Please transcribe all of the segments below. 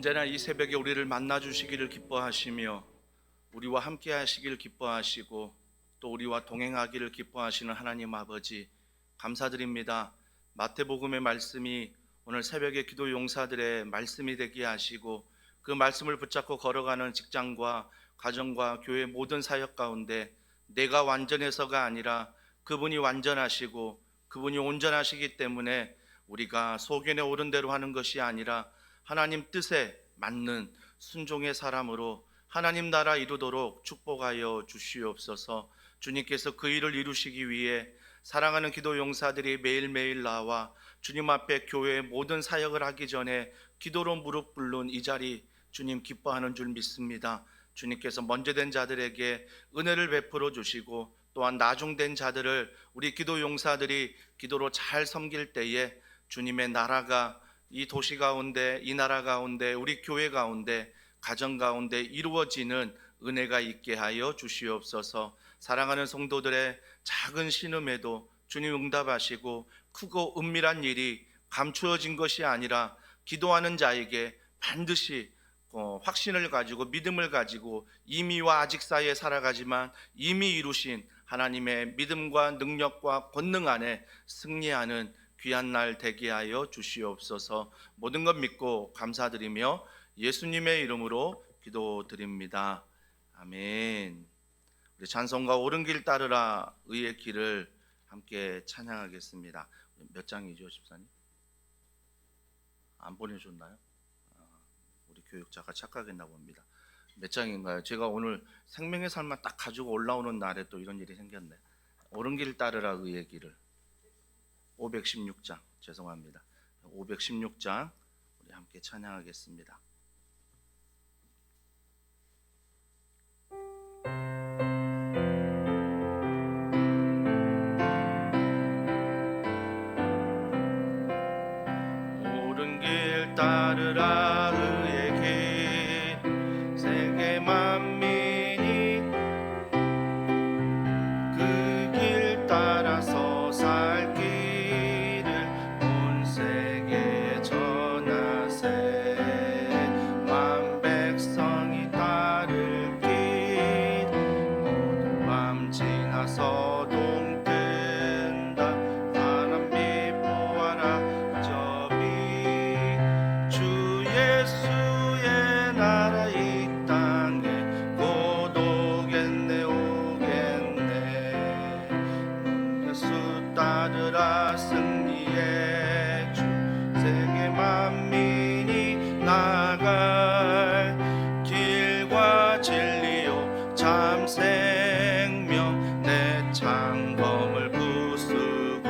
언제나 이 새벽에 우리를 만나 주시기를 기뻐하시며 우리와 함께 하시기를 기뻐하시고 또 우리와 동행하기를 기뻐하시는 하나님 아버지, 감사드립니다. 마태복음의 말씀이 오늘 새벽에 기도 용사들의 말씀이 되게 하시고 그 말씀을 붙잡고 걸어가는 직장과 가정과 교회 모든 사역 가운데 내가 완전해서가 아니라 그분이 완전하시고 그분이 온전하시기 때문에 우리가 소견에 오른 대로 하는 것이 아니라 하나님 뜻에 맞는 순종의 사람으로 하나님 나라 이루도록 축복하여 주시옵소서. 주님께서 그 일을 이루시기 위해 사랑하는 기도 용사들이 매일매일 나와 주님 앞에 교회의 모든 사역을 하기 전에 기도로 무릎 꿇는 이 자리 주님 기뻐하는 줄 믿습니다. 주님께서 먼저 된 자들에게 은혜를 베풀어 주시고 또한 나중된 자들을 우리 기도 용사들이 기도로 잘 섬길 때에 주님의 나라가 이 도시 가운데, 이 나라 가운데, 우리 교회 가운데, 가정 가운데 이루어지는 은혜가 있게 하여 주시옵소서. 사랑하는 성도들의 작은 신음에도 주님 응답하시고 크고 은밀한 일이 감추어진 것이 아니라 기도하는 자에게 반드시 확신을 가지고 믿음을 가지고 이미와 아직 사이에 살아가지만 이미 이루신 하나님의 믿음과 능력과 권능 안에 승리하는 귀한 날 되게 하여 주시옵소서. 모든 것 믿고 감사드리며 예수님의 이름으로 기도드립니다. 아멘. 우리 찬송가 옳은 길 따르라 의의 길을 함께 찬양하겠습니다. 몇 장이죠, 집사님? 안 보내줬나요? 우리 교육자가 착각했나 봅니다. 몇 장인가요? 제가 오늘 생명의 삶만 딱 가지고 올라오는 날에 또 이런 일이 생겼네. 옳은 길 따르라 의의 길을 516장, 죄송합니다. 516장 우리 함께 찬양하겠습니다. 옳은 길 따르라 의의 길, 세계 만민이 그 길 따라서 살기 따르라 승리의 주, 세계 만민이 나갈 길과 진리요 참 생명, 내 창검을 부수고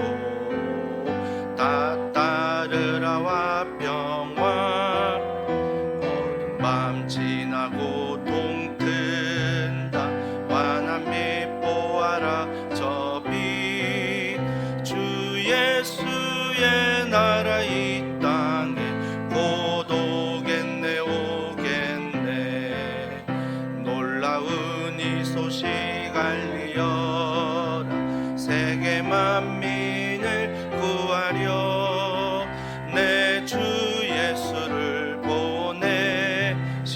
다 따르라 화평화, 어두운 밤 지나고 동 튼다, 환한 빛 보아라 저 예수의 나라 이 땅에 곧 오겠네 오겠네. 놀라운 이 소식 알리어라, 세계 만민을 구하려 내 주 예수를 보내신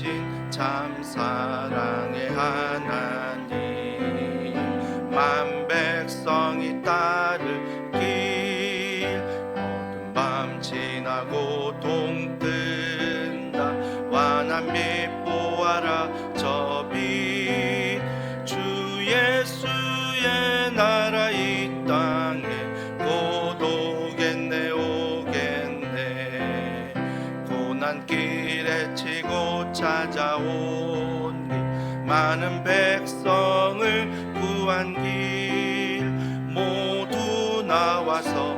참 사랑의 하나님, 만 백성이 따를 지나고 동 뜬다, 환한 빛 보아라 저 빛, 주 예수의 나라 이 땅에 곧 오겠네 오겠네. 고난길에 치고 찾아온 길, 많은 백성을 구한 길, 모두 나와서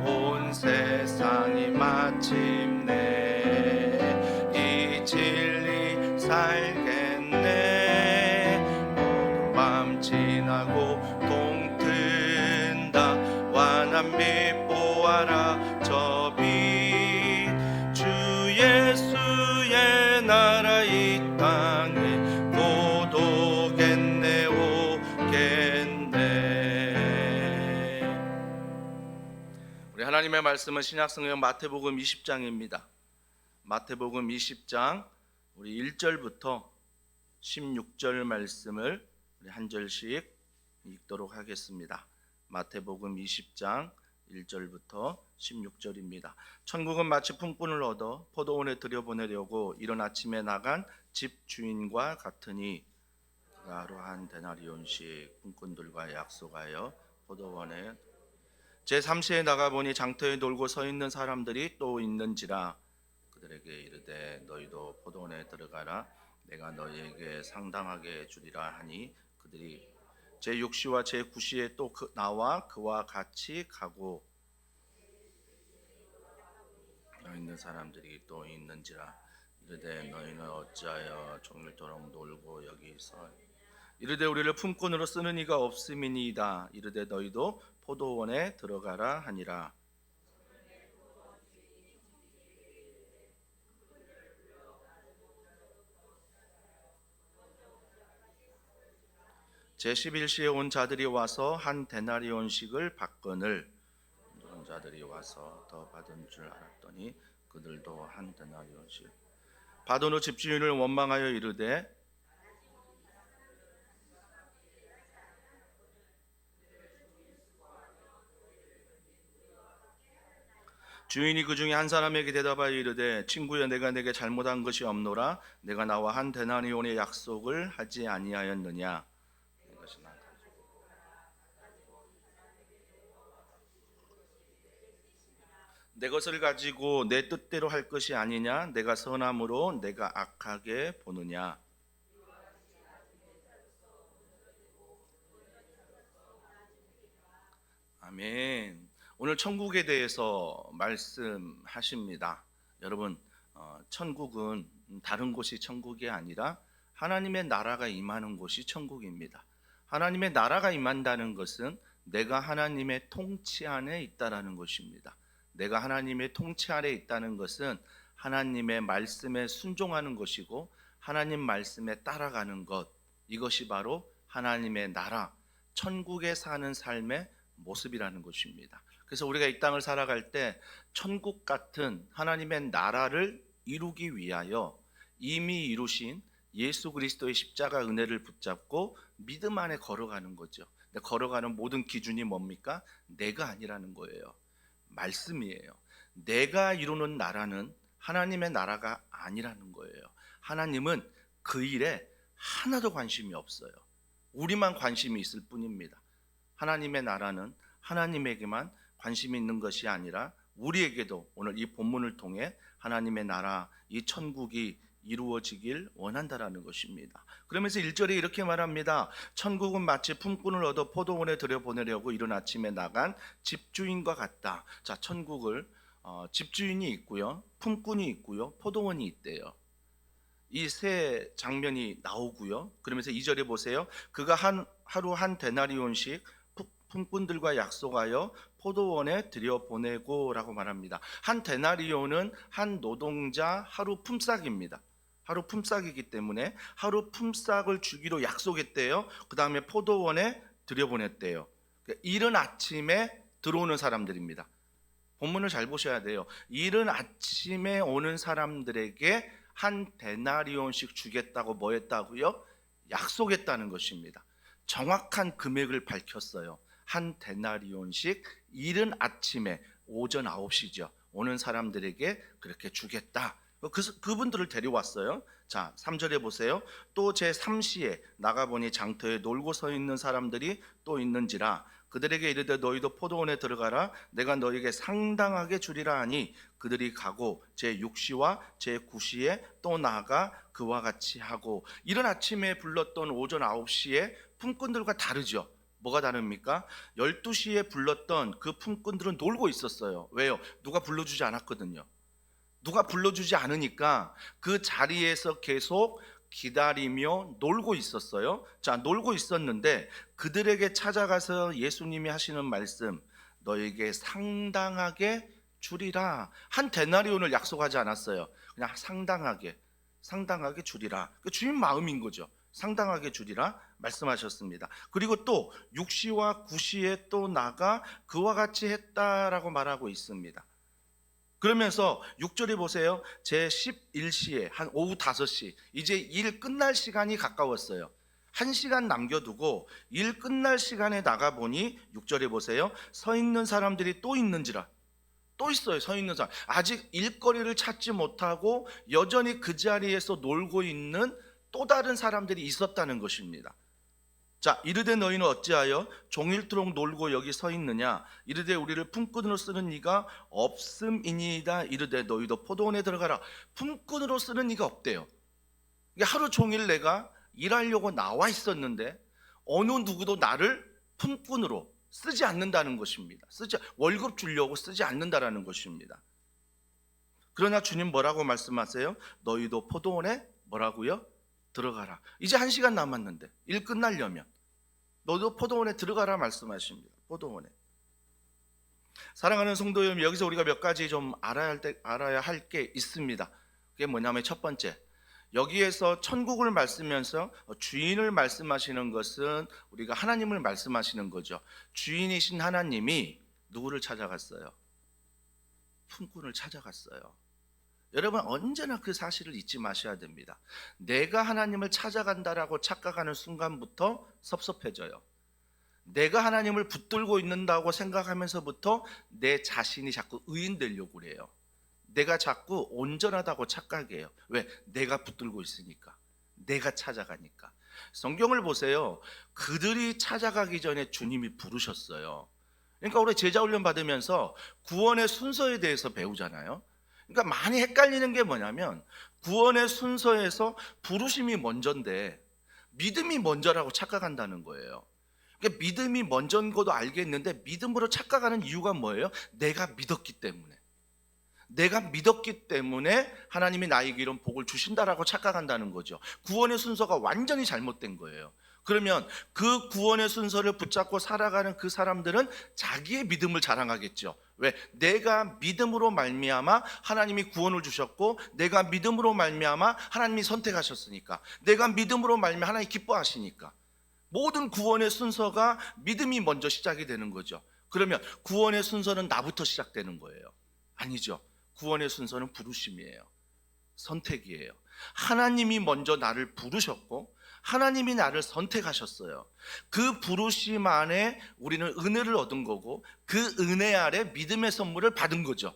온 세상이 마침내 이 진리 살겠네. 어두운 밤 지나고 동 튼다, 환한 빛 보아라 저 빛, 주 예수의 나라 이 땅에 곧 오겠네 오겠네. 우리 하나님의 말씀은 신약성경 마태복음 20장입니다. 마태복음 20장 우리 1절부터 16절 말씀을 우리 한 절씩 읽도록 하겠습니다. 마태복음 20장 1절부터 16절입니다. 천국은 마치 품꾼을 얻어 포도원에 들여보내려고 이른 아침에 나간 집 주인과 같으니 하루 한 데나리온씩 품꾼들과 약속하여 포도원에 제3시에 나가보니 장터에 놀고 서 있는 사람들이 또 있는지라 그들에게 이르되 너희도 포도원에 들어가라 내가 너희에게 상당하게 주리라 하니 그들이 제6시와 제9시에 또 나와 그와 같이 가고 있는 사람들이 또 있는지라 이르되 너희는 어찌하여 종일토록 놀고 여기 서 이르되 우리를 품꾼으로 쓰는 이가 없음이니이다 이르되 너희도 포도원에 들어가라 하니라. 제11시에 온 자들이 와서 한 데나리온씩을 받거늘 온 자들이 와서 더 받은 줄 알았더니 그들도 한 데나리온씩 받은 후 집주인을 원망하여 이르되 주인이 그 중에 한 사람에게 대답하여 이르되 친구여 내가 내게 잘못한 것이 없노라 내가 나와 한 데나리온의 약속을 하지 아니하였느냐 내 것을 가지고 내 뜻대로 할 것이 아니냐 내가 선함으로 내가 악하게 보느냐. 아멘. 오늘 천국에 대해서 말씀하십니다. 여러분, 천국은 다른 곳이 천국이 아니라 하나님의 나라가 임하는 곳이 천국입니다. 하나님의 나라가 임한다는 것은 내가 하나님의 통치 안에 있다라는 것입니다. 내가 하나님의 통치 아래 있다는 것은 하나님의 말씀에 순종하는 것이고 하나님 말씀에 따라가는 것, 이것이 바로 하나님의 나라, 천국에 사는 삶의 모습이라는 것입니다. 그래서 우리가 이 땅을 살아갈 때 천국 같은 하나님의 나라를 이루기 위하여 이미 이루신 예수 그리스도의 십자가 은혜를 붙잡고 믿음 안에 걸어가는 거죠. 걸어가는 모든 기준이 뭡니까? 내가 아니라는 거예요. 말씀이에요. 내가 이루는 나라는 하나님의 나라가 아니라는 거예요. 하나님은 그 일에 하나도 관심이 없어요. 우리만 관심이 있을 뿐입니다. 하나님의 나라는 하나님에게만 관심이 있는 것이 아니라 우리에게도 오늘 이 본문을 통해 하나님의 나라, 이 천국이 이루어지길 원한다라는 것입니다. 그러면서 1절에 이렇게 말합니다. 천국은 마치 품꾼을 얻어 포도원에 들여보내려고 이른 아침에 나간 집주인과 같다. 자, 천국을 집주인이 있고요, 품꾼이 있고요, 포도원이 있대요. 이 세 장면이 나오고요. 그러면서 2절에 보세요. 그가 하루 한 데나리온씩 품꾼들과 약속하여 포도원에 들여보내고 라고 말합니다. 한 데나리온은 한 노동자 하루 품삯입니다. 하루 품삯이기 때문에 하루 품삯을 주기로 약속했대요. 그 다음에 포도원에 들여보냈대요. 이른 아침에 들어오는 사람들입니다. 본문을 잘 보셔야 돼요. 이른 아침에 오는 사람들에게 한 데나리온씩 주겠다고 뭐 했다고요? 약속했다는 것입니다. 정확한 금액을 밝혔어요. 한 데나리온씩 이른 아침에 오전 9시죠. 오는 사람들에게 그렇게 주겠다. 그분들을 데려왔어요. 자, 3절에 보세요. 또 제3시에 나가보니 장터에 놀고 서 있는 사람들이 또 있는지라 그들에게 이르되 너희도 포도원에 들어가라 내가 너희에게 상당하게 주리라 하니 그들이 가고 제6시와 제9시에 또 나가 그와 같이 하고 이른 아침에 불렀던 오전 9시에 품꾼들과 다르죠. 뭐가 다릅니까? 12시에 불렀던 그 품꾼들은 놀고 있었어요. 왜요? 누가 불러주지 않았거든요. 누가 불러주지 않으니까 그 자리에서 계속 기다리며 놀고 있었어요. 자, 놀고 있었는데 그들에게 찾아가서 예수님이 하시는 말씀, 너에게 상당하게 주리라. 한 데나리온을 약속하지 않았어요. 그냥 상당하게 주리라. 주인 마음인 거죠. 상당하게 주리라 말씀하셨습니다. 그리고 또 6시와 9시에 또 나가 그와 같이 했다라고 말하고 있습니다. 그러면서 6절에 보세요. 제 11시에 한 오후 5시 이제 일 끝날 시간이 가까웠어요. 1시간 남겨두고 일 끝날 시간에 나가보니 6절에 보세요. 서 있는 사람들이 또 있는지라. 또 있어요. 서 있는 사람. 아직 일거리를 찾지 못하고 여전히 그 자리에서 놀고 있는 또 다른 사람들이 있었다는 것입니다. 자, 이르되 너희는 어찌하여 종일토록 놀고 여기 서 있느냐? 이르되 우리를 품꾼으로 쓰는 이가 없음이니이다. 이르되 너희도 포도원에 들어가라. 품꾼으로 쓰는 이가 없대요. 하루 종일 내가 일하려고 나와 있었는데 어느 누구도 나를 품꾼으로 쓰지 않는다는 것입니다. 월급 주려고 쓰지 않는다라는 것입니다. 그러나 주님 뭐라고 말씀하세요? 너희도 포도원에 뭐라고요? 들어가라. 이제 1시간 남았는데 일 끝나려면 너도 포도원에 들어가라 말씀하십니다. 포도원에. 사랑하는 성도 여러분, 여기서 우리가 몇 가지 좀 알아야 할 게 있습니다. 그게 뭐냐면 첫 번째, 여기에서 천국을 말씀하면서 주인을 말씀하시는 것은 우리가 하나님을 말씀하시는 거죠. 주인이신 하나님이 누구를 찾아갔어요? 품꾼을 찾아갔어요. 여러분 언제나 그 사실을 잊지 마셔야 됩니다. 내가 하나님을 찾아간다라고 착각하는 순간부터 섭섭해져요. 내가 하나님을 붙들고 있는다고 생각하면서부터 내 자신이 자꾸 의인되려고 그래요. 내가 자꾸 온전하다고 착각해요. 왜? 내가 붙들고 있으니까, 내가 찾아가니까. 성경을 보세요. 그들이 찾아가기 전에 주님이 부르셨어요. 그러니까 우리 제자훈련 받으면서 구원의 순서에 대해서 배우잖아요. 그러니까 많이 헷갈리는 게 뭐냐면 구원의 순서에서 부르심이 먼저인데 믿음이 먼저라고 착각한다는 거예요. 그러니까 믿음이 먼저인 것도 알겠는데 믿음으로 착각하는 이유가 뭐예요? 내가 믿었기 때문에. 내가 믿었기 때문에 하나님이 나에게 이런 복을 주신다라고 착각한다는 거죠. 구원의 순서가 완전히 잘못된 거예요. 그러면 그 구원의 순서를 붙잡고 살아가는 그 사람들은 자기의 믿음을 자랑하겠죠. 왜? 내가 믿음으로 말미암아 하나님이 구원을 주셨고, 내가 믿음으로 말미암아 하나님이 선택하셨으니까, 내가 믿음으로 말미암아 하나님이 기뻐하시니까. 모든 구원의 순서가 믿음이 먼저 시작이 되는 거죠. 그러면 구원의 순서는 나부터 시작되는 거예요? 아니죠. 구원의 순서는 부르심이에요. 선택이에요. 하나님이 먼저 나를 부르셨고 하나님이 나를 선택하셨어요. 그 부르심 안에 우리는 은혜를 얻은 거고 그 은혜 아래 믿음의 선물을 받은 거죠.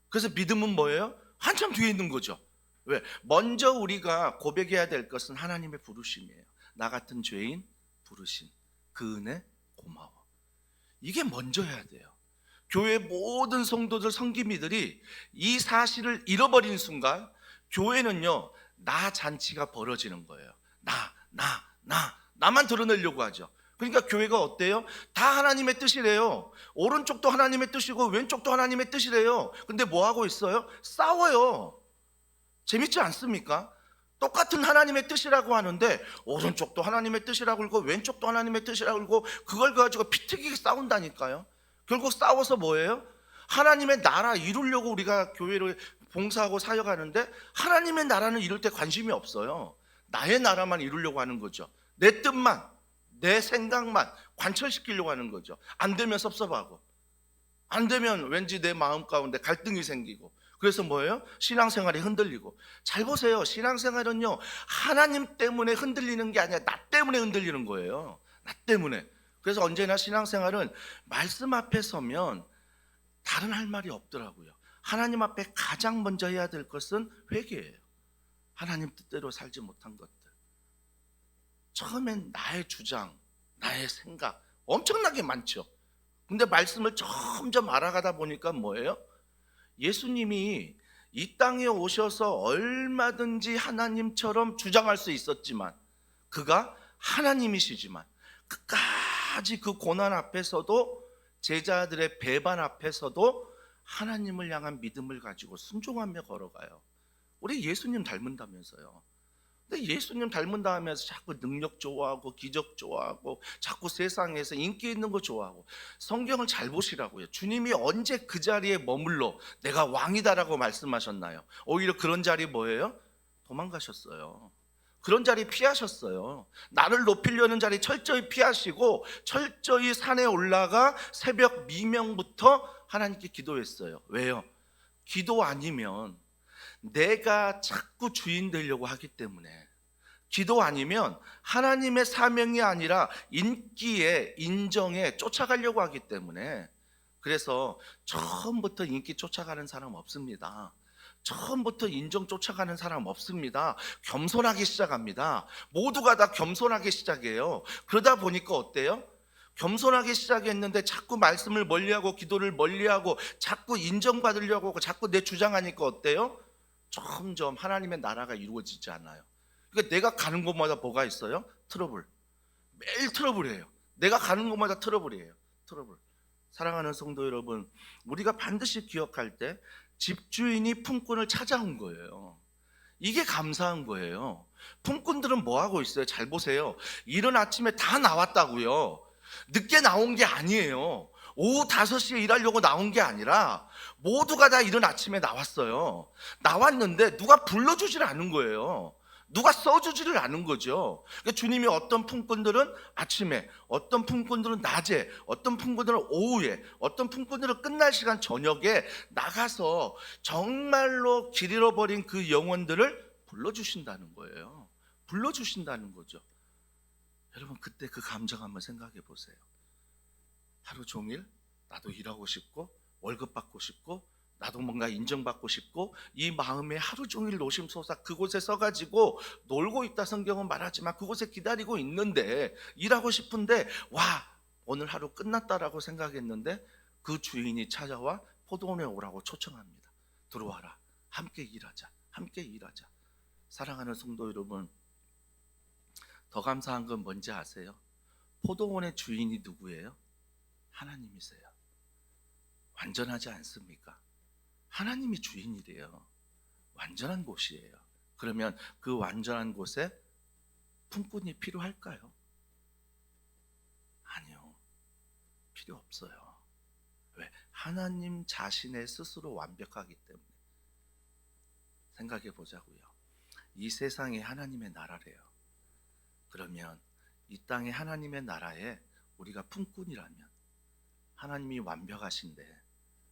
그래서 믿음은 뭐예요? 한참 뒤에 있는 거죠. 왜? 먼저 우리가 고백해야 될 것은 하나님의 부르심이에요. 나 같은 죄인 부르심, 그 은혜 고마워. 이게 먼저 해야 돼요. 교회 모든 성도들, 성기미들이 이 사실을 잃어버린 순간 교회는요, 나 잔치가 벌어지는 거예요. 나만 드러내려고 하죠. 그러니까 교회가 어때요? 다 하나님의 뜻이래요. 오른쪽도 하나님의 뜻이고 왼쪽도 하나님의 뜻이래요. 근데 뭐 하고 있어요? 싸워요. 재밌지 않습니까? 똑같은 하나님의 뜻이라고 하는데 오른쪽도 하나님의 뜻이라고 그러고 왼쪽도 하나님의 뜻이라고 그러고 그걸 가지고 피튀기게 싸운다니까요. 결국 싸워서 뭐예요? 하나님의 나라 이루려고 우리가 교회를 봉사하고 사역하는데 하나님의 나라는 이룰 때 관심이 없어요. 나의 나라만 이루려고 하는 거죠. 내 뜻만, 내 생각만 관철시키려고 하는 거죠. 안 되면 섭섭하고, 안 되면 왠지 내 마음 가운데 갈등이 생기고, 그래서 뭐예요? 신앙생활이 흔들리고. 잘 보세요. 신앙생활은요, 하나님 때문에 흔들리는 게 아니라 나 때문에 흔들리는 거예요. 나 때문에. 그래서 언제나 신앙생활은 말씀 앞에 서면 다른 할 말이 없더라고요. 하나님 앞에 가장 먼저 해야 될 것은 회개예요. 하나님 뜻대로 살지 못한 것들. 처음엔 나의 주장, 나의 생각 엄청나게 많죠. 근데 말씀을 점점 알아가다 보니까 뭐예요? 예수님이 이 땅에 오셔서 얼마든지 하나님처럼 주장할 수 있었지만, 그가 하나님이시지만 끝까지 그 고난 앞에서도, 제자들의 배반 앞에서도 하나님을 향한 믿음을 가지고 순종하며 걸어가요. 우리 예수님 닮은다면서요. 근데 예수님 닮은다 하면서 자꾸 능력 좋아하고 기적 좋아하고 자꾸 세상에서 인기 있는 거 좋아하고, 성경을 잘 보시라고요. 주님이 언제 그 자리에 머물러 내가 왕이다라고 말씀하셨나요? 오히려 그런 자리 뭐예요? 도망가셨어요. 그런 자리 피하셨어요. 나를 높이려는 자리 철저히 피하시고 철저히 산에 올라가 새벽 미명부터 하나님께 기도했어요. 왜요? 기도 아니면 내가 자꾸 주인 되려고 하기 때문에, 기도 아니면 하나님의 사명이 아니라 인기에, 인정에 쫓아가려고 하기 때문에, 그래서 처음부터 인기 쫓아가는 사람 없습니다. 처음부터 인정 쫓아가는 사람 없습니다. 겸손하게 시작합니다. 모두가 다 겸손하게 시작해요. 그러다 보니까 어때요? 겸손하게 시작했는데 자꾸 말씀을 멀리하고 기도를 멀리하고 자꾸 인정받으려고 하고 자꾸 내 주장하니까 어때요? 점점 하나님의 나라가 이루어지지 않아요. 그러니까 내가 가는 곳마다 뭐가 있어요? 트러블. 매일 트러블이에요. 내가 가는 곳마다 트러블이에요. 트러블. 사랑하는 성도 여러분, 우리가 반드시 기억할 때 집주인이 품꾼을 찾아온 거예요. 이게 감사한 거예요. 품꾼들은 뭐 하고 있어요? 잘 보세요. 이른 아침에 다 나왔다고요. 늦게 나온 게 아니에요. 오후 5시에 일하려고 나온 게 아니라 모두가 다 이른 아침에 나왔어요. 나왔는데 누가 불러주질 않은 거예요. 누가 써주지를 않은 거죠. 그러니까 주님이 어떤 품꾼들은 아침에, 어떤 품꾼들은 낮에, 어떤 품꾼들은 오후에, 어떤 품꾼들은 끝날 시간 저녁에 나가서 정말로 길 잃어버린 그 영혼들을 불러주신다는 거예요. 불러주신다는 거죠. 여러분, 그때 그 감정 한번 생각해 보세요. 하루 종일 나도 일하고 싶고 월급 받고 싶고 나도 뭔가 인정받고 싶고 이 마음에 하루 종일 노심초사 그곳에 서가지고 놀고 있다 성경은 말하지만 그곳에 기다리고 있는데, 일하고 싶은데 와 오늘 하루 끝났다라고 생각했는데 그 주인이 찾아와 포도원에 오라고 초청합니다. 들어와라, 함께 일하자, 함께 일하자. 사랑하는 성도 여러분, 더 감사한 건 뭔지 아세요? 포도원의 주인이 누구예요? 하나님이세요. 완전하지 않습니까? 하나님이 주인이래요. 완전한 곳이에요. 그러면 그 완전한 곳에 품꾼이 필요할까요? 아니요, 필요 없어요. 왜? 하나님 자신의 스스로 완벽하기 때문에. 생각해 보자고요. 이 세상이 하나님의 나라래요. 그러면 이 땅의 하나님의 나라에 우리가 품꾼이라면, 하나님이 완벽하신데,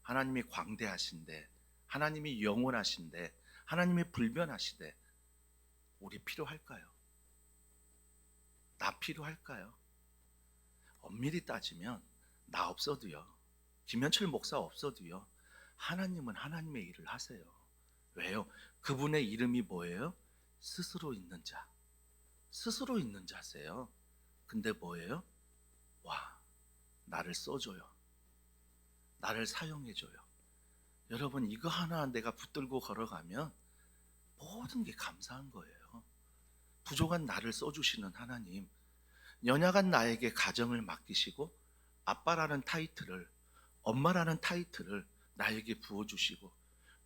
하나님이 광대하신데, 하나님이 영원하신데, 하나님이 불변하시되 우리 필요할까요? 나 필요할까요? 엄밀히 따지면 나 없어도요, 김현철 목사 없어도요, 하나님은 하나님의 일을 하세요. 왜요? 그분의 이름이 뭐예요? 스스로 있는 자. 스스로 있는 자세요. 근데 뭐예요? 와, 나를 써줘요. 나를 사용해줘요. 여러분, 이거 하나 내가 붙들고 걸어가면 모든 게 감사한 거예요. 부족한 나를 써주시는 하나님, 연약한 나에게 가정을 맡기시고 아빠라는 타이틀을, 엄마라는 타이틀을 나에게 부어주시고,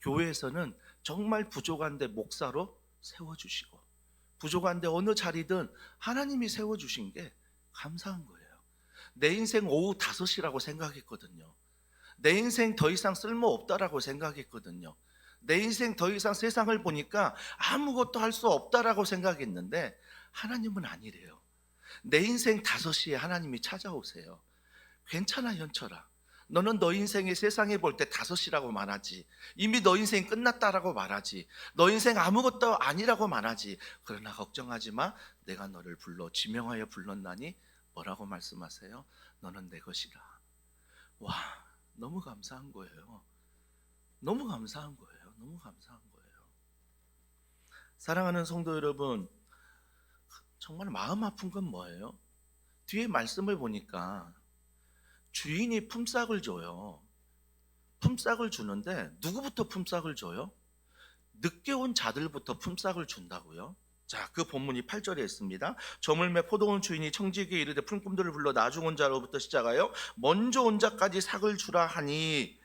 교회에서는 정말 부족한데 목사로 세워주시고, 부족한데 어느 자리든 하나님이 세워주신 게 감사한 거예요. 내 인생 오후 5시라고 생각했거든요. 내 인생 더 이상 쓸모없다라고 생각했거든요. 내 인생 더 이상 세상을 보니까 아무것도 할 수 없다라고 생각했는데 하나님은 아니래요. 내 인생 5시에 하나님이 찾아오세요. 괜찮아 현철아, 너는 너 인생의 세상에 볼 때 5시라고 말하지, 이미 너 인생 끝났다라고 말하지, 너 인생 아무것도 아니라고 말하지. 그러나 걱정하지 마, 내가 너를 불러 지명하여 불렀나니 뭐라고 말씀하세요? 너는 내 것이라. 와, 너무 감사한 거예요. 너무 감사한 거예요. 너무 감사한 거예요. 사랑하는 성도 여러분, 정말 마음 아픈 건 뭐예요? 뒤에 말씀을 보니까 주인이 품삯을 줘요. 품삯을 주는데 누구부터 품삯을 줘요? 늦게 온 자들부터 품삯을 준다고요? 자, 그 본문이 8절에 있습니다. 저물매 포도원 주인이 청지기에 이르되 품꾼들을 불러 나중 온 자로부터 시작하여 먼저 온 자까지 삭을 주라 하니,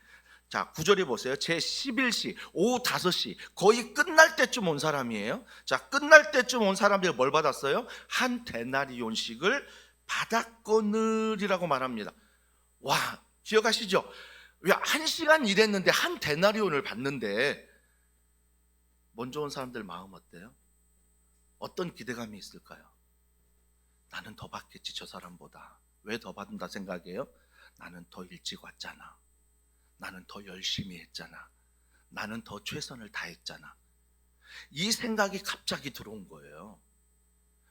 자 9절에 보세요. 제 11시 오후 5시 거의 끝날 때쯤 온 사람이에요. 자, 끝날 때쯤 온 사람들이 뭘 받았어요? 한 데나리온씩을 받았거늘이라고 말합니다. 와, 기억하시죠? 왜 1시간 일했는데 한 데나리온을 받는데, 먼저 온 사람들 마음 어때요? 어떤 기대감이 있을까요? 나는 더 받겠지 저 사람보다. 왜 더 받는다 생각해요? 나는 더 일찍 왔잖아. 나는 더 열심히 했잖아. 나는 더 최선을 다했잖아. 이 생각이 갑자기 들어온 거예요.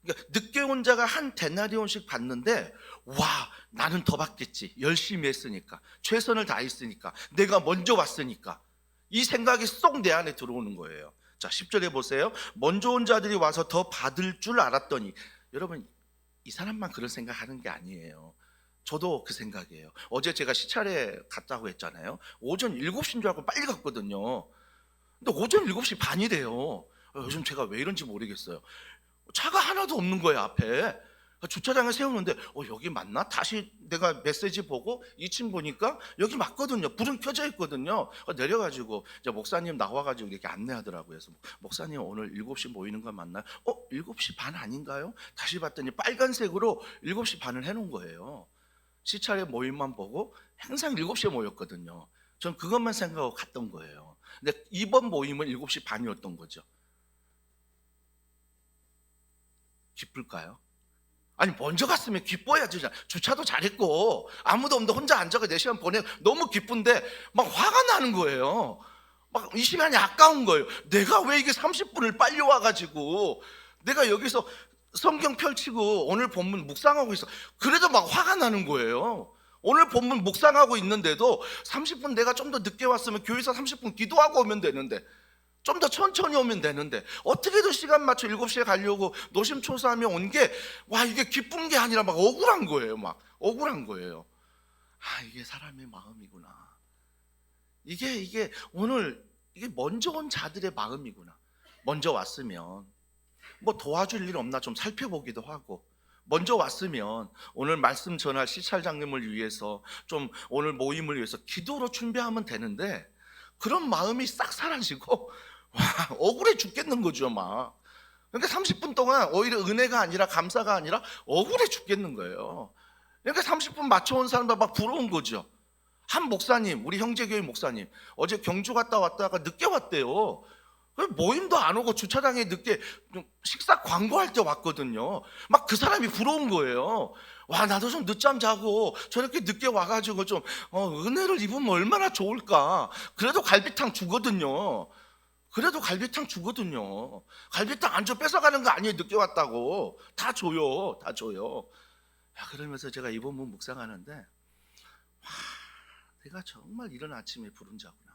그러니까 늦게 온 자가 한 데나리온씩 받는데, 와, 나는 더 받겠지. 열심히 했으니까, 최선을 다했으니까, 내가 먼저 왔으니까. 이 생각이 쏙 내 안에 들어오는 거예요. 자, 10절에 보세요. 먼저 온 자들이 와서 더 받을 줄 알았더니. 여러분, 이 사람만 그런 생각하는 게 아니에요. 저도 그 생각이에요. 어제 제가 시찰에 갔다고 했잖아요. 오전 7시인 줄 알고 빨리 갔거든요. 근데 오전 7시 반이래요. 요즘 제가 왜 이런지 모르겠어요. 차가 하나도 없는 거예요, 앞에. 주차장에 세우는데 여기 맞나? 다시 내가 메시지 보고 2층 보니까 여기 맞거든요. 불은 켜져 있거든요. 내려가지고 이제 목사님 나와가지고 이렇게 안내하더라고요. 그래서 목사님 오늘 7시 모이는 거 맞나요? 7시 반 아닌가요? 다시 봤더니 빨간색으로 7시 반을 해놓은 거예요. 시찰의 모임만 보고 항상 7시에 모였거든요. 전 그것만 생각하고 갔던 거예요. 근데 이번 모임은 7시 반이었던 거죠. 기쁠까요? 아니, 먼저 갔으면 기뻐야지. 주차도 잘했고 아무도 없는데 혼자 앉아서 4시간 보내, 너무 기쁜데 막 화가 나는 거예요. 막 이 시간이 아까운 거예요. 내가 왜 이게 30분을 빨리 와가지고 내가 여기서 성경 펼치고 오늘 본문 묵상하고 있어. 그래도 막 화가 나는 거예요. 오늘 본문 묵상하고 있는데도 30분 내가 좀 더 늦게 왔으면 교회에서 30분 기도하고 오면 되는데, 좀 더 천천히 오면 되는데, 어떻게든 시간 맞춰 7시에 가려고 노심초사하며 온 게, 와, 이게 기쁜 게 아니라 막 억울한 거예요. 막 억울한 거예요. 이게 사람의 마음이구나. 이게 오늘 이게 먼저 온 자들의 마음이구나. 먼저 왔으면 뭐 도와줄 일 없나 좀 살펴보기도 하고, 먼저 왔으면 오늘 말씀 전할 시찰장님을 위해서 좀 오늘 모임을 위해서 기도로 준비하면 되는데, 그런 마음이 싹 사라지고 와, 억울해 죽겠는 거죠. 막 그러니까 30분 동안 오히려 은혜가 아니라 감사가 아니라 억울해 죽겠는 거예요. 그러니까 30분 맞춰온 사람들 막 부러운 거죠. 한 목사님, 우리 형제교회 목사님, 어제 경주 갔다 왔다가 늦게 왔대요. 모임도 안 오고 주차장에 늦게 식사 광고할 때 왔거든요. 막 그 사람이 부러운 거예요. 와, 나도 좀 늦잠 자고 저렇게 늦게 와가지고 좀 은혜를 입으면 얼마나 좋을까. 그래도 갈비탕 주거든요. 갈비탕 안 줘, 뺏어가는 거 아니에요. 늦게 왔다고 다 줘요. 그러면서 제가 이번 문 묵상하는데, 와, 내가 정말 이런 아침에 부른 자구나.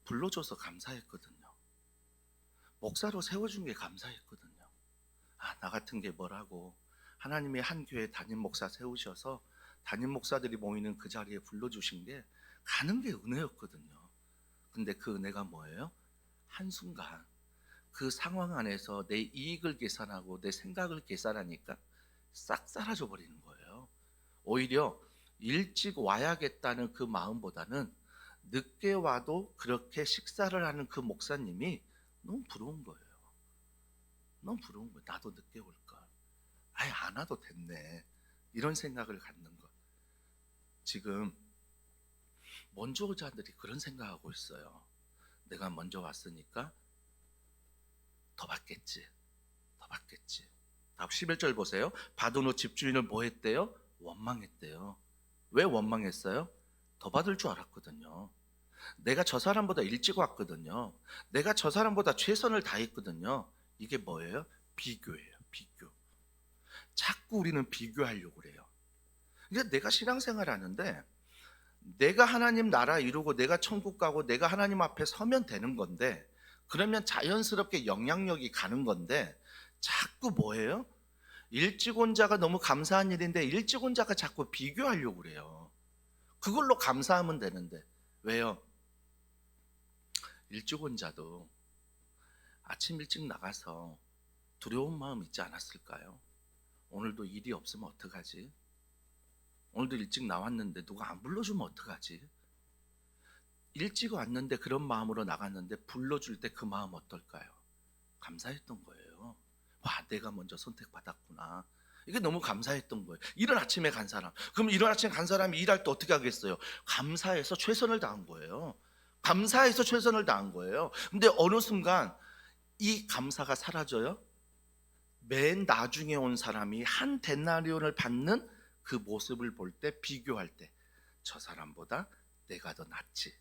불러줘서 감사했거든요. 목사로 세워준 게 감사했거든요. 나 같은 게 뭐라고. 하나님의 한 교회 담임 목사 세우셔서 담임 목사들이 모이는 그 자리에 불러주신 게, 가는 게 은혜였거든요. 근데 그 은혜가 뭐예요? 한순간 그 상황 안에서 내 이익을 계산하고 내 생각을 계산하니까 싹 사라져 버리는 거예요. 오히려 일찍 와야겠다는 그 마음보다는 늦게 와도 그렇게 식사를 하는 그 목사님이 너무 부러운 거예요. 나도 늦게 올걸. 아예 안 와도 됐네. 이런 생각을 갖는 것. 지금 먼저 온 자들이 그런 생각하고 있어요. 내가 먼저 왔으니까 더 받겠지. 다음 11절 보세요. 받은 후 집주인을 뭐 했대요? 원망했대요. 왜 원망했어요? 더 받을 줄 알았거든요. 내가 저 사람보다 일찍 왔거든요. 내가 저 사람보다 최선을 다했거든요. 이게 뭐예요? 비교예요. 비교. 자꾸 우리는 비교하려고 그래요. 그러니까 내가 신앙생활 하는데, 내가 하나님 나라 이루고 내가 천국 가고 내가 하나님 앞에 서면 되는 건데, 그러면 자연스럽게 영향력이 가는 건데, 자꾸 뭐예요? 일찍 온 자가 너무 감사한 일인데 일찍 온 자가 자꾸 비교하려고 그래요. 그걸로 감사하면 되는데. 왜요? 일찍 온 자도 아침 일찍 나가서 두려운 마음 있지 않았을까요? 오늘도 일이 없으면 어떡하지? 오늘도 일찍 나왔는데 누가 안 불러주면 어떡하지? 일찍 왔는데 그런 마음으로 나갔는데 불러줄 때 그 마음 어떨까요? 감사했던 거예요. 와, 내가 먼저 선택받았구나. 이게 너무 감사했던 거예요. 이른 아침에 간 사람. 그럼 이른 아침에 간 사람이 일할 때 어떻게 하겠어요? 감사해서 최선을 다한 거예요. 근데 어느 순간 이 감사가 사라져요. 맨 나중에 온 사람이 한 데나리온을 받는 그 모습을 볼 때, 비교할 때, 저 사람보다 내가 더 낫지.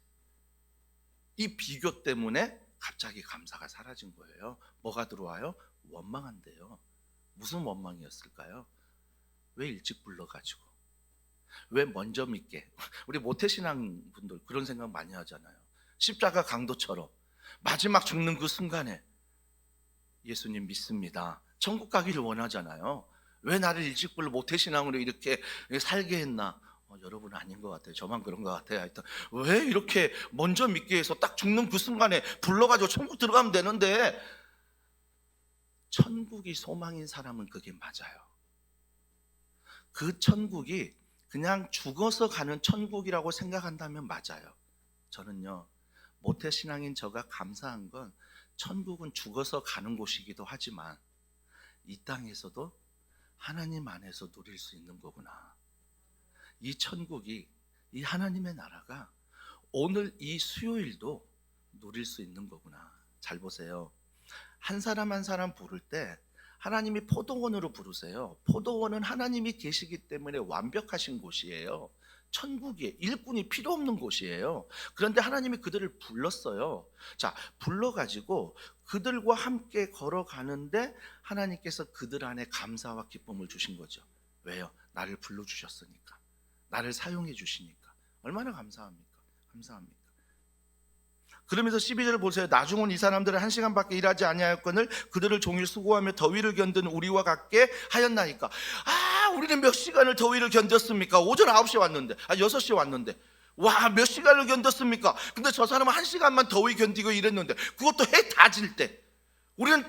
이 비교 때문에 갑자기 감사가 사라진 거예요. 뭐가 들어와요? 원망한대요. 무슨 원망이었을까요? 왜 일찍 불러가지고, 왜 먼저 믿게? 우리 모태신앙 분들 그런 생각 많이 하잖아요. 십자가 강도처럼 마지막 죽는 그 순간에 예수님 믿습니다, 천국 가기를 원하잖아요. 왜 나를 일찍 불러 모태신앙으로 이렇게 살게 했나? 여러분은 아닌 것 같아요. 저만 그런 것 같아요. 하여튼 왜 이렇게 먼저 믿게 해서 딱 죽는 그 순간에 불러가지고 천국 들어가면 되는데, 천국이 소망인 사람은 그게 맞아요. 그 천국이 그냥 죽어서 가는 천국이라고 생각한다면 맞아요. 저는요, 모태신앙인 저가 감사한 건 천국은 죽어서 가는 곳이기도 하지만 이 땅에서도 하나님 안에서 누릴 수 있는 거구나. 이 천국이, 이 하나님의 나라가 오늘 이 수요일도 누릴 수 있는 거구나. 잘 보세요. 한 사람 한 사람 부를 때 하나님이 포도원으로 부르세요. 포도원은 하나님이 계시기 때문에 완벽하신 곳이에요. 천국이 일꾼이 필요 없는 곳이에요. 그런데 하나님이 그들을 불렀어요. 자, 불러가지고 그들과 함께 걸어가는데 하나님께서 그들 안에 감사와 기쁨을 주신 거죠. 왜요? 나를 불러주셨으니까, 나를 사용해 주시니까. 얼마나 감사합니까? 감사합니까? 그러면서 12절 보세요. 나중 온 이 사람들은 1시간밖에 일하지 아니하였거늘 그들을 종일 수고하며 더위를 견딘 우리와 같게 하였나이까. 우리는 몇 시간을 더위를 견뎠습니까? 오전 9시에 왔는데, 6시에 왔는데, 와, 몇 시간을 견뎠습니까? 근데 저 사람은 1시간만 더위 견디고 일했는데, 그것도 해 다 질 때. 우리는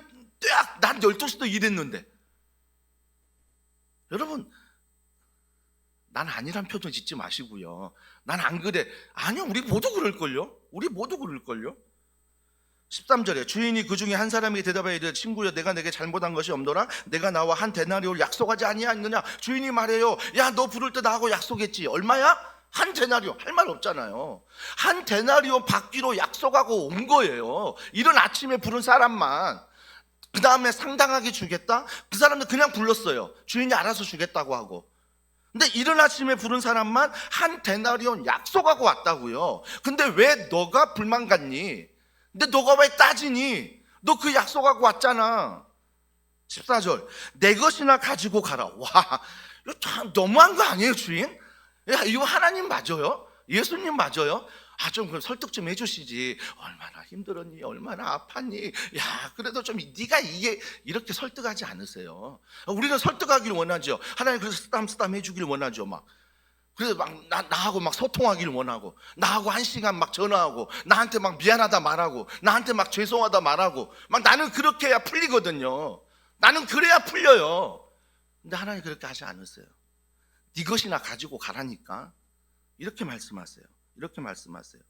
난 12시도 일했는데. 여러분, 난 아니란 표정 짓지 마시고요. 난 안 그래. 아니요, 우리 모두 그럴걸요. 우리 모두 그럴걸요. 13절에 주인이 그 중에 한 사람에게 대답하여 이르되 친구여, 내가 내게 잘못한 것이 없노라. 내가 나와 한 데나리오를 약속하지 아니하였느냐. 주인이 말해요. 야, 너 부를 때 나하고 약속했지. 얼마야? 한 데나리오. 할 말 없잖아요. 한 데나리오 받기로 약속하고 온 거예요. 이른 아침에 부른 사람만. 그 다음에 상당하게 주겠다. 그 사람들 그냥 불렀어요. 주인이 알아서 주겠다고 하고. 근데 이른 아침에 부른 사람만 한 데나리온 약속하고 왔다고요. 근데 왜 너가 불만 갖니? 근데 너가 왜 따지니? 너 그 약속하고 왔잖아. 14절, 내 것이나 가지고 가라. 와, 이거 참 너무한 거 아니에요, 주인? 야, 이거 하나님 맞아요? 예수님 맞아요? 좀 그럼 설득 좀 해주시지. 얼마나 힘들었니? 얼마나 아팠니? 야, 그래도 좀 네가 이게 이렇게 설득하지 않으세요. 우리는 설득하길 원하죠. 하나님 그래서 쓰담쓰담 해주길 원하죠. 막 그래서 막 나하고 막 소통하길 원하고, 나하고 1시간 막 전화하고, 나한테 막 미안하다 말하고, 나한테 막 죄송하다 말하고, 막 나는 그렇게 해야 풀리거든요. 나는 그래야 풀려요. 근데 하나님 그렇게 하지 않으세요. 네 것이나 가지고 가라니까. 이렇게 말씀하세요. 이렇게 말씀하세요.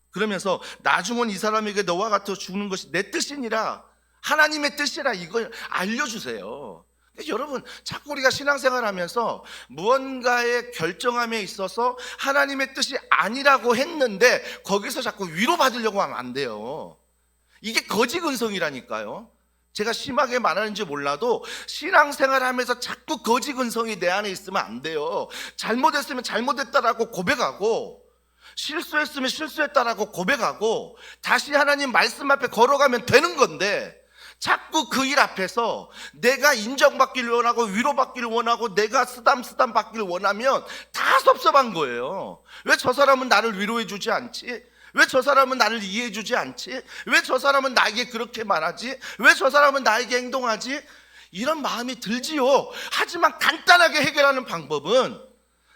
그러면서 나중 온 이 사람에게 너와 같아 죽는 것이 내 뜻이니라, 하나님의 뜻이라, 이걸 알려주세요. 여러분, 자꾸 우리가 신앙생활하면서 무언가의 결정함에 있어서 하나님의 뜻이 아니라고 했는데 거기서 자꾸 위로받으려고 하면 안 돼요. 이게 거지 근성이라니까요. 제가 심하게 말하는지 몰라도 신앙생활하면서 자꾸 거지 근성이 내 안에 있으면 안 돼요. 잘못했으면 잘못했다라고 고백하고, 실수했으면 실수했다라고 고백하고, 다시 하나님 말씀 앞에 걸어가면 되는 건데, 자꾸 그 일 앞에서 내가 인정받기를 원하고 위로받기를 원하고 내가 쓰담쓰담 받기를 원하면 다 섭섭한 거예요. 왜 저 사람은 나를 위로해 주지 않지? 왜 저 사람은 나를 이해해 주지 않지? 왜 저 사람은 나에게 그렇게 말하지? 왜 저 사람은 나에게 행동하지? 이런 마음이 들지요. 하지만 간단하게 해결하는 방법은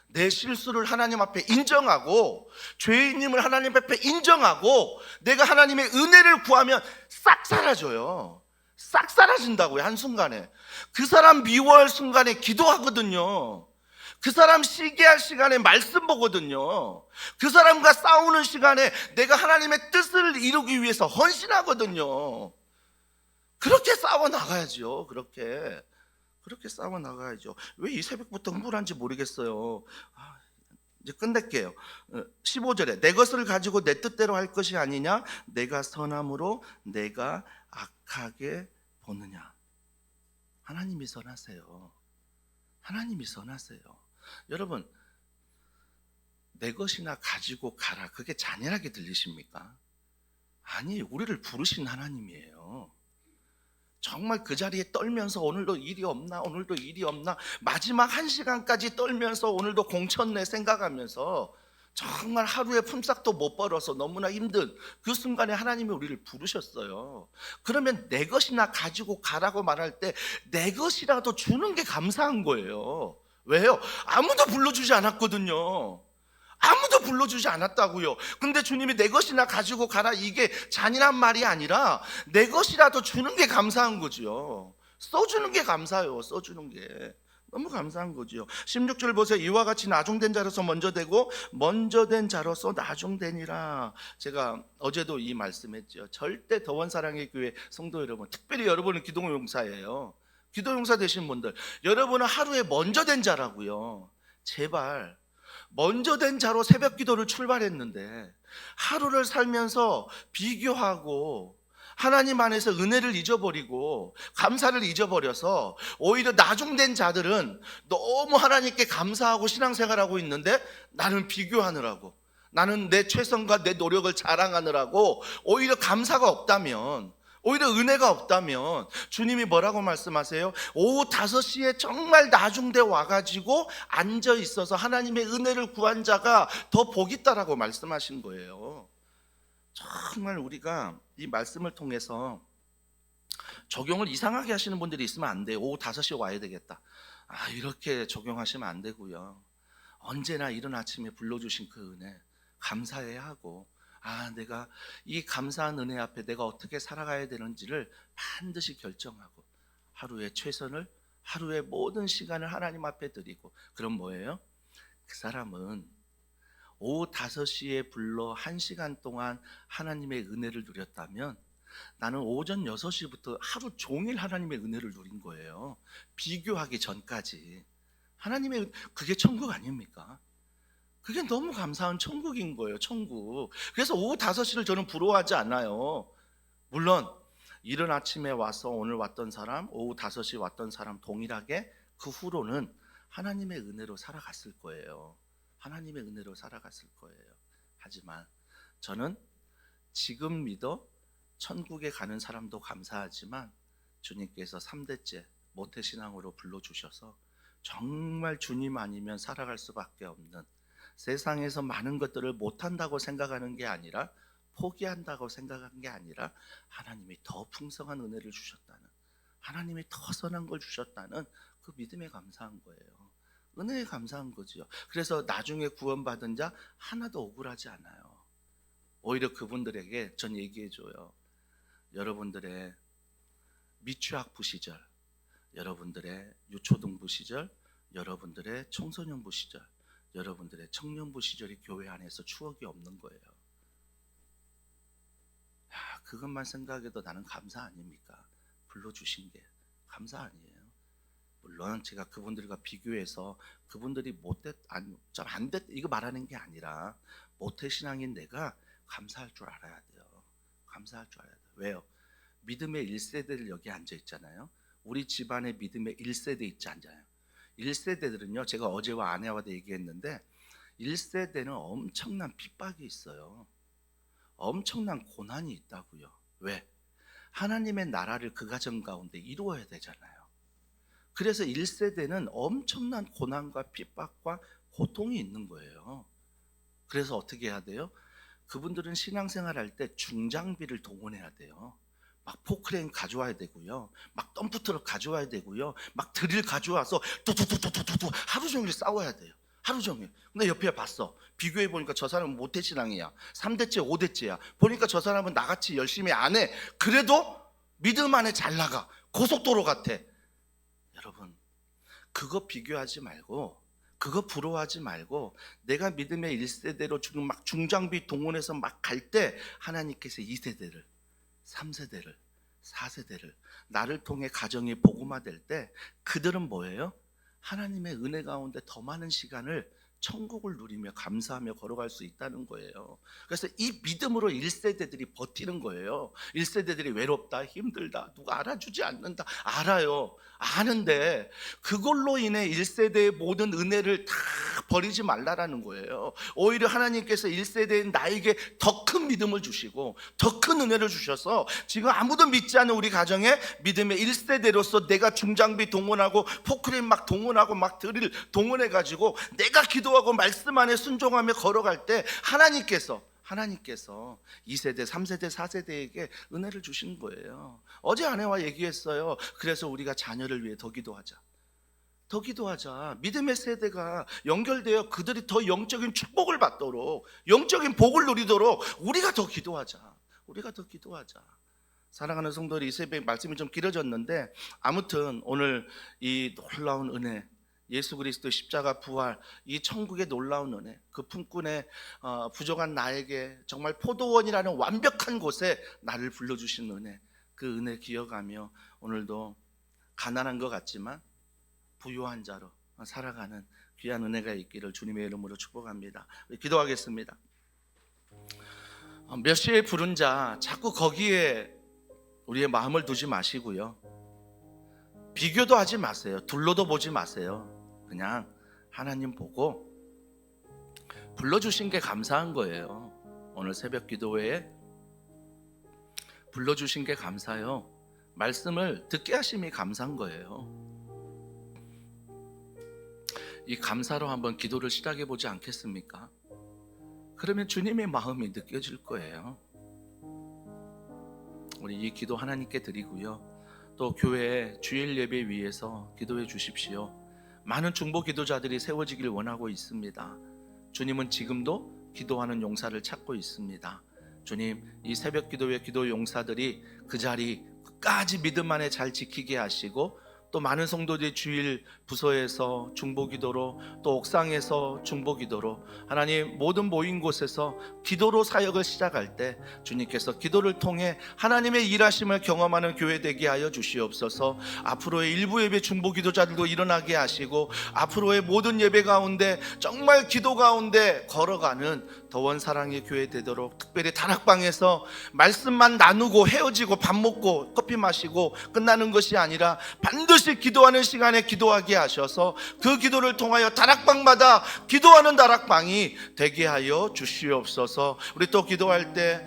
내 실수를 하나님 앞에 인정하고, 죄인임을 하나님 앞에 인정하고, 내가 하나님의 은혜를 구하면 싹 사라져요. 싹 사라진다고요. 한순간에. 그 사람 미워할 순간에 기도하거든요. 그 사람 시기할 시간에 말씀 보거든요. 그 사람과 싸우는 시간에 내가 하나님의 뜻을 이루기 위해서 헌신하거든요. 그렇게 싸워 나가야죠. 그렇게 싸워 나가야죠. 왜 이 새벽부터 흥분한지 모르겠어요. 이제 끝낼게요. 15절에 내 것을 가지고 내 뜻대로 할 것이 아니냐, 내가 선함으로 내가 악하게 보느냐. 하나님이 선하세요. 하나님이 선하세요. 여러분, 내 것이나 가지고 가라, 그게 잔인하게 들리십니까? 아니, 우리를 부르신 하나님이에요. 정말 그 자리에 떨면서 오늘도 일이 없나, 오늘도 일이 없나, 마지막 1시간까지 떨면서 오늘도 공천내 생각하면서 정말 하루에 품삯도 못 벌어서 너무나 힘든 그 순간에 하나님이 우리를 부르셨어요. 그러면 내 것이나 가지고 가라고 말할 때 내 것이라도 주는 게 감사한 거예요. 왜요? 아무도 불러주지 않았거든요. 아무도 불러주지 않았다고요. 근데 주님이 내 것이나 가지고 가라, 이게 잔인한 말이 아니라 내 것이라도 주는 게 감사한 거죠. 써주는 게 감사해요. 써주는 게 너무 감사한 거죠. 16절 보세요. 이와 같이 나중된 자로서 먼저 되고 먼저 된 자로서 나중되니라. 제가 어제도 이 말씀했죠. 절대 더원 사랑의 교회 성도 여러분, 특별히 여러분은 기도용사예요. 기도용사 되신 분들, 여러분은 하루에 먼저 된 자라고요. 제발 먼저 된 자로 새벽 기도를 출발했는데 하루를 살면서 비교하고 하나님 안에서 은혜를 잊어버리고 감사를 잊어버려서 오히려 나중된 자들은 너무 하나님께 감사하고 신앙생활하고 있는데 나는 비교하느라고, 나는 내 최선과 내 노력을 자랑하느라고 오히려 감사가 없다면, 오히려 은혜가 없다면 주님이 뭐라고 말씀하세요? 오후 5시에 정말 나중대 와가지고 앉아 있어서 하나님의 은혜를 구한 자가 더 복 있다라고 말씀하신 거예요. 정말 우리가 이 말씀을 통해서 적용을 이상하게 하시는 분들이 있으면 안 돼요. 오후 5시에 와야 되겠다, 이렇게 적용하시면 안 되고요. 언제나 이른 아침에 불러주신 그 은혜 감사해야 하고, 내가 이 감사한 은혜 앞에 내가 어떻게 살아가야 되는지를 반드시 결정하고 하루의 최선을, 하루의 모든 시간을 하나님 앞에 드리고, 그럼 뭐예요? 그 사람은 오후 5시에 불러 1시간 동안 하나님의 은혜를 누렸다면 나는 오전 6시부터 하루 종일 하나님의 은혜를 누린 거예요. 비교하기 전까지. 하나님의, 그게 천국 아닙니까? 그게 너무 감사한 천국인 거예요. 천국. 그래서 오후 5시를 저는 부러워하지 않아요. 물론 이른 아침에 와서 오늘 왔던 사람, 오후 5시 왔던 사람 동일하게 그 후로는 하나님의 은혜로 살아갔을 거예요. 하나님의 은혜로 살아갔을 거예요. 하지만 저는 지금 믿어 천국에 가는 사람도 감사하지만 주님께서 3대째 모태신앙으로 불러주셔서 정말 주님 아니면 살아갈 수밖에 없는, 세상에서 많은 것들을 못한다고 생각하는 게 아니라, 포기한다고 생각한 게 아니라 하나님이 더 풍성한 은혜를 주셨다는, 하나님이 더 선한 걸 주셨다는 그 믿음에 감사한 거예요. 은혜에 감사한 거죠. 그래서 나중에 구원받은 자 하나도 억울하지 않아요. 오히려 그분들에게 전 얘기해줘요. 여러분들의 미취학부 시절, 여러분들의 유초등부 시절, 여러분들의 청소년부 시절, 여러분들의 청년부 시절이 교회 안에서 추억이 없는 거예요. 그것만 생각해도 나는 감사 아닙니까? 불러주신 게 감사 아니에요? 물론 제가 그분들과 비교해서 그분들이 못됐, 좀 안 됐, 이거 말하는 게 아니라 모태신앙인 내가 감사할 줄 알아야 돼요. 감사할 줄 알아야 돼요. 왜요? 믿음의 1세대들 여기 앉아 있잖아요. 우리 집안에 믿음의 1세대 있지 않아요? 1세대들은요, 제가 어제와 아내와도 얘기했는데 1세대는 엄청난 핍박이 있어요. 엄청난 고난이 있다고요. 왜? 하나님의 나라를 그 가정 가운데 이루어야 되잖아요. 그래서 1세대는 엄청난 고난과 핍박과 고통이 있는 거예요. 그래서 어떻게 해야 돼요? 그분들은 신앙생활 할 때 중장비를 동원해야 돼요. 막 포크레인 가져와야 되고요, 막 덤프트럭 가져와야 되고요, 막 드릴 가져와서 뚜뚜뚜뚜뚜뚜 하루 종일 싸워야 돼요. 하루 종일. 근데 옆에 봤어. 비교해 보니까 저 사람은 모태신앙이야. 3대째 5대째야. 보니까 저 사람은 나같이 열심히 안 해. 그래도 믿음 안에 잘 나가. 고속도로 같아. 여러분, 그거 비교하지 말고, 그거 부러워하지 말고, 내가 믿음의 1세대로 지금 막 중장비 동원해서 막 갈 때 하나님께서 2세대를, 3세대를, 4세대를 나를 통해 가정이 복음화될 때 그들은 뭐예요? 하나님의 은혜 가운데 더 많은 시간을 천국을 누리며 감사하며 걸어갈 수 있다는 거예요. 그래서 이 믿음으로 1세대들이 버티는 거예요. 1세대들이 외롭다, 힘들다, 누가 알아주지 않는다, 알아요. 아는데 그걸로 인해 1세대의 모든 은혜를 다 버리지 말라라는 거예요. 오히려 하나님께서 1세대인 나에게 더 큰 믿음을 주시고 더 큰 은혜를 주셔서 지금 아무도 믿지 않는 우리 가정에 믿음의 1세대로서 내가 중장비 동원하고 포크레인 막 동원하고 막 드릴 동원해가지고 내가 기도하고 말씀 안에 순종하며 걸어갈 때 하나님께서 2세대, 3세대, 4세대에게 은혜를 주신 거예요. 어제 아내와 얘기했어요. 그래서 우리가 자녀를 위해 더 기도하자. 더 기도하자. 믿음의 세대가 연결되어 그들이 더 영적인 축복을 받도록, 영적인 복을 누리도록 우리가 더 기도하자. 우리가 더 기도하자. 사랑하는 성도들, 이 새벽 말씀이 좀 길어졌는데 아무튼 오늘 이 놀라운 은혜, 예수 그리스도의 십자가 부활, 이 천국의 놀라운 은혜, 그 품꾼의 부족한 나에게 정말 포도원이라는 완벽한 곳에 나를 불러주신 은혜, 그 은혜 기억하며 오늘도 가난한 것 같지만 부유한 자로 살아가는 귀한 은혜가 있기를 주님의 이름으로 축복합니다. 기도하겠습니다. 몇 시에 부른 자 자꾸 거기에 우리의 마음을 두지 마시고요, 비교도 하지 마세요. 둘러도 보지 마세요. 그냥 하나님 보고 불러주신 게 감사한 거예요. 오늘 새벽 기도회에 불러주신 게 감사해요. 말씀을 듣게 하심이 감사한 거예요. 이 감사로 한번 기도를 시작해 보지 않겠습니까? 그러면 주님의 마음이 느껴질 거예요. 우리 이 기도 하나님께 드리고요, 또 교회 주일 예배 위해서 기도해 주십시오. 많은 중보 기도자들이 세워지길 원하고 있습니다. 주님은 지금도 기도하는 용사를 찾고 있습니다. 주님, 이 새벽 기도회 기도 용사들이 그 자리 끝까지 믿음 안에 잘 지키게 하시고, 또 많은 성도들이 주일 부서에서 중보기도로, 또 옥상에서 중보기도로, 하나님 모든 모인 곳에서 기도로 사역을 시작할 때 주님께서 기도를 통해 하나님의 일하심을 경험하는 교회 되게 하여 주시옵소서. 앞으로의 일부 예배 중보기도자들도 일어나게 하시고, 앞으로의 모든 예배 가운데 정말 기도 가운데 걸어가는 더원 사랑의 교회 되도록, 특별히 다락방에서 말씀만 나누고 헤어지고 밥 먹고 커피 마시고 끝나는 것이 아니라 반드시 기도하는 시간에 기도하게 하셔서 그 기도를 통하여 다락방마다 기도하는 다락방이 되게 하여 주시옵소서. 우리 또 기도할 때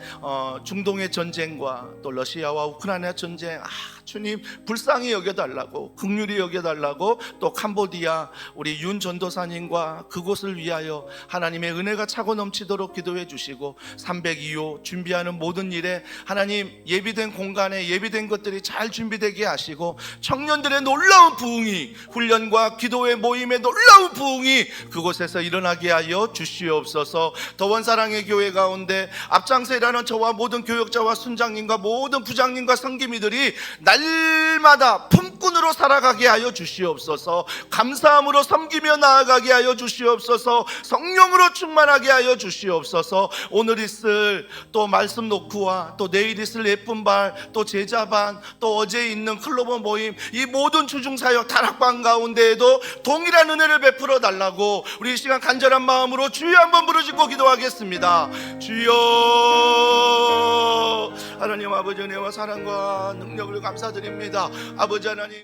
중동의 전쟁과 또 러시아와 우크라이나 전쟁, 주님 불쌍히 여겨달라고, 긍휼히 여겨달라고, 또 캄보디아 우리 윤 전도사님과 그곳을 위하여 하나님의 은혜가 차고 넘치도록 기도해 주시고, 302호 준비하는 모든 일에 하나님 예비된 공간에 예비된 것들이 잘 준비되게 하시고, 청년들의 놀라운 부흥이, 훈련과 기도의 모임의 놀라운 부흥이 그곳에서 일어나게 하여 주시옵소서. 더원 사랑의 교회 가운데 앞장서 일하는 저와 모든 교역자와 순장님과 모든 부장님과 성기미들이 날마다 품꾼으로 살아가게 하여 주시옵소서. 감사함으로 섬기며 나아가게 하여 주시옵소서. 성령으로 충만하게 하여 주시옵소서. 오늘 있을 또 말씀 노크와 또 내일 있을 예쁜발, 또 제자반, 또 어제 있는 클로버 모임, 이 모든 주중사역 다락방 가운데에도 동일한 은혜를 베풀어 달라고 우리 이 시간 간절한 마음으로 주여 한번 부르짖고 기도하겠습니다. 주여, 하나님 아버지 은혜와 사랑과 능력을 감사드립니다. 아버지 하나님,